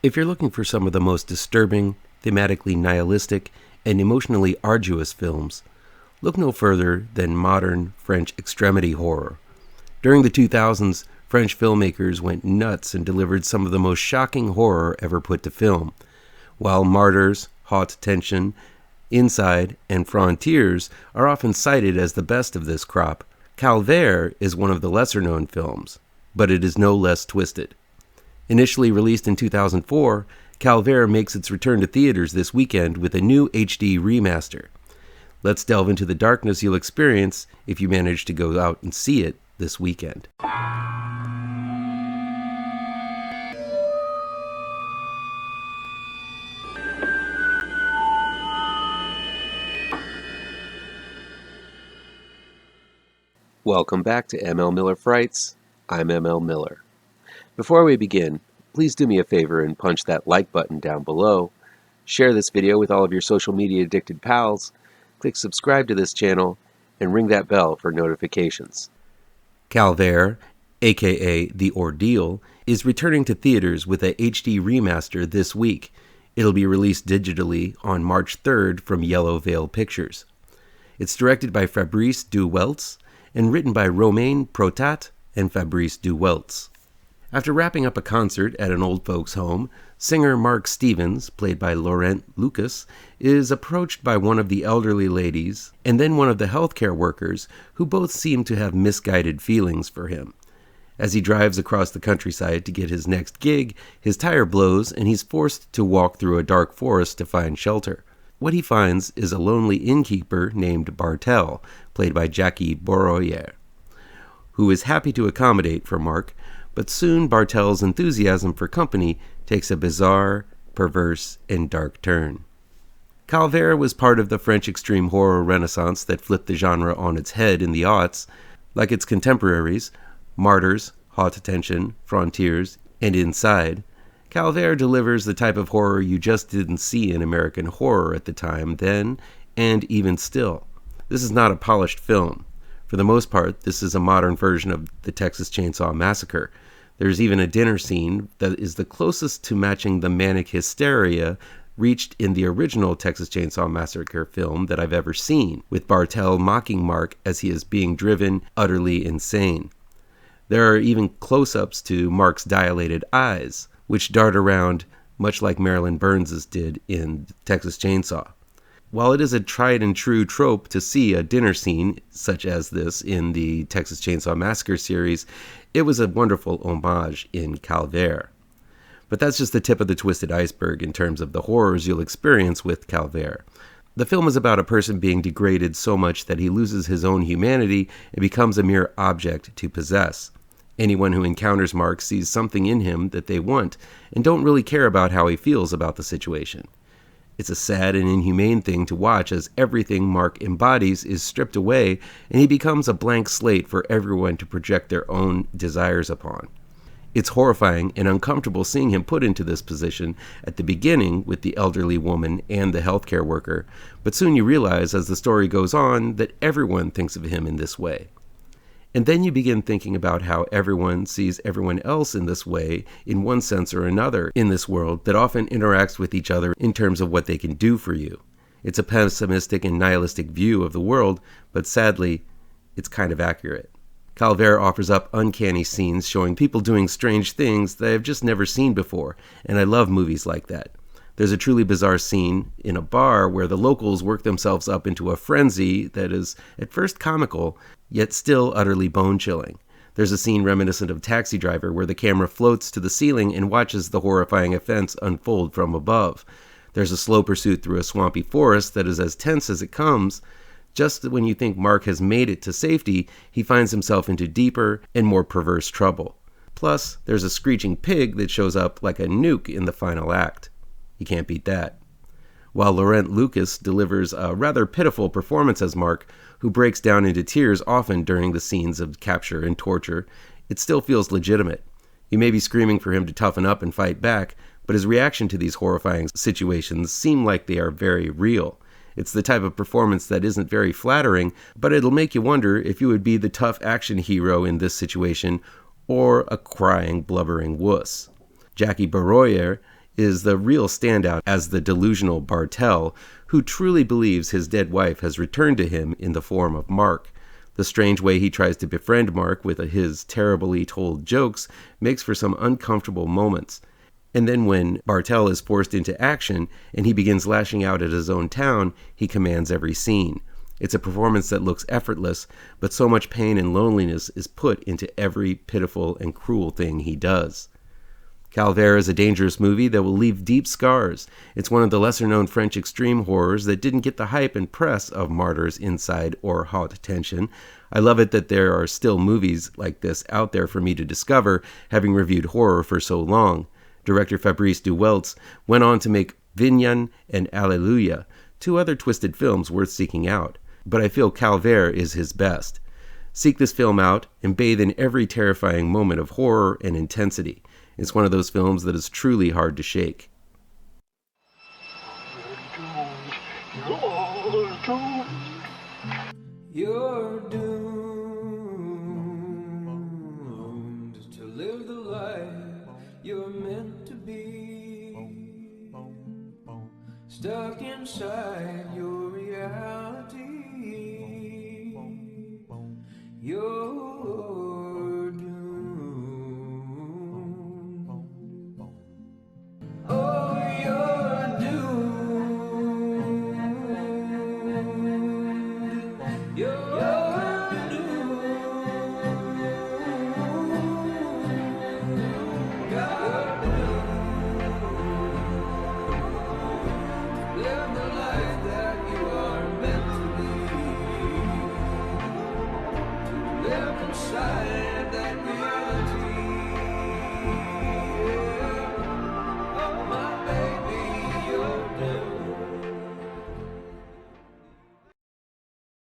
If you're looking for some of the most disturbing, thematically nihilistic, and emotionally arduous films, look no further than modern French extremity horror. During the 2000s, French filmmakers went nuts and delivered some of the most shocking horror ever put to film. While Martyrs, Haute Tension, Inside, and Frontiers are often cited as the best of this crop, CALVAIRE is one of the lesser-known films, but it is no less twisted. Initially released in 2004, CALVAIRE makes its return to theaters this weekend with a new HD remaster. Let's delve into the darkness you'll experience if you manage to go out and see it this weekend. Welcome back to ML Miller Frights. I'm ML Miller. Before we begin, please do me a favor and punch that like button down below. Share this video with all of your social media addicted pals. Click subscribe to this channel and ring that bell for notifications. CALVAIRE, aka The Ordeal, is returning to theaters with a HD remaster this week. It'll be released digitally on March 3rd from Yellow Veil Pictures. It's directed by Fabrice du Welz and written by Romain, Protat, and Fabrice du Welz. After wrapping up a concert at an old folks' home, singer Mark Stevens, played by Laurent Lucas, is approached by one of the elderly ladies and then one of the healthcare workers who both seem to have misguided feelings for him. As he drives across the countryside to get his next gig, his tire blows and he's forced to walk through a dark forest to find shelter. What he finds is a lonely innkeeper named Bartel, played by Jackie Bourroyer, who is happy to accommodate for Mark, but soon Bartel's enthusiasm for company takes a bizarre, perverse, and dark turn. CALVAIRE was part of the French extreme horror renaissance that flipped the genre on its head in the aughts. Like its contemporaries, Martyrs, Haute Tension, Frontiers, and Inside, CALVAIRE delivers the type of horror you just didn't see in American horror at the time then, and even still. This is not a polished film. For the most part, this is a modern version of the Texas Chainsaw Massacre. There's even a dinner scene that is the closest to matching the manic hysteria reached in the original Texas Chainsaw Massacre film that I've ever seen, with Bartel mocking Mark as he is being driven utterly insane. There are even close-ups to Mark's dilated eyes, which dart around much like Marilyn Burns's did in Texas Chainsaw. While it is a tried-and-true trope to see a dinner scene such as this in the Texas Chainsaw Massacre series, it was a wonderful homage in CALVAIRE. But that's just the tip of the twisted iceberg in terms of the horrors you'll experience with CALVAIRE. The film is about a person being degraded so much that he loses his own humanity and becomes a mere object to possess. Anyone who encounters Mark sees something in him that they want and don't really care about how he feels about the situation. It's a sad and inhumane thing to watch as everything Mark embodies is stripped away and he becomes a blank slate for everyone to project their own desires upon. It's horrifying and uncomfortable seeing him put into this position at the beginning with the elderly woman and the healthcare worker, but soon you realize as the story goes on that everyone thinks of him in this way. And then you begin thinking about how everyone sees everyone else in this way, in one sense or another, in this world that often interacts with each other in terms of what they can do for you. It's a pessimistic and nihilistic view of the world, but sadly, it's kind of accurate. CALVAIRE offers up uncanny scenes showing people doing strange things that I've just never seen before, and I love movies like that. There's a truly bizarre scene in a bar where the locals work themselves up into a frenzy that is at first comical, yet still utterly bone-chilling. There's a scene reminiscent of Taxi Driver where the camera floats to the ceiling and watches the horrifying offense unfold from above. There's a slow pursuit through a swampy forest that is as tense as it comes. Just when you think Mark has made it to safety, he finds himself into deeper and more perverse trouble. Plus, there's a screeching pig that shows up like a nuke in the final act. You can't beat that. While Laurent Lucas delivers a rather pitiful performance as Mark, who breaks down into tears often during the scenes of capture and torture, it still feels legitimate. You may be screaming for him to toughen up and fight back, but his reaction to these horrifying situations seem like they are very real. It's the type of performance that isn't very flattering, but it'll make you wonder if you would be the tough action hero in this situation or a crying, blubbering wuss. Jackie Bourroyer is the real standout as the delusional Bartel, who truly believes his dead wife has returned to him in the form of Mark. The strange way he tries to befriend Mark with his terribly told jokes makes for some uncomfortable moments. And then when Bartel is forced into action and he begins lashing out at his own town, he commands every scene. It's a performance that looks effortless, but so much pain and loneliness is put into every pitiful and cruel thing he does. CALVAIRE is a dangerous movie that will leave deep scars. It's one of the lesser-known French extreme horrors that didn't get the hype and press of Martyrs, Inside, or Haute Tension. I love it that there are still movies like this out there for me to discover, having reviewed horror for so long. Director Fabrice du Welz went on to make Vignan and Alleluia, two other twisted films worth seeking out. But I feel CALVAIRE is his best. Seek this film out and bathe in every terrifying moment of horror and intensity. It's one of those films that is truly hard to shake. You're doomed to live the life you're meant to be, stuck inside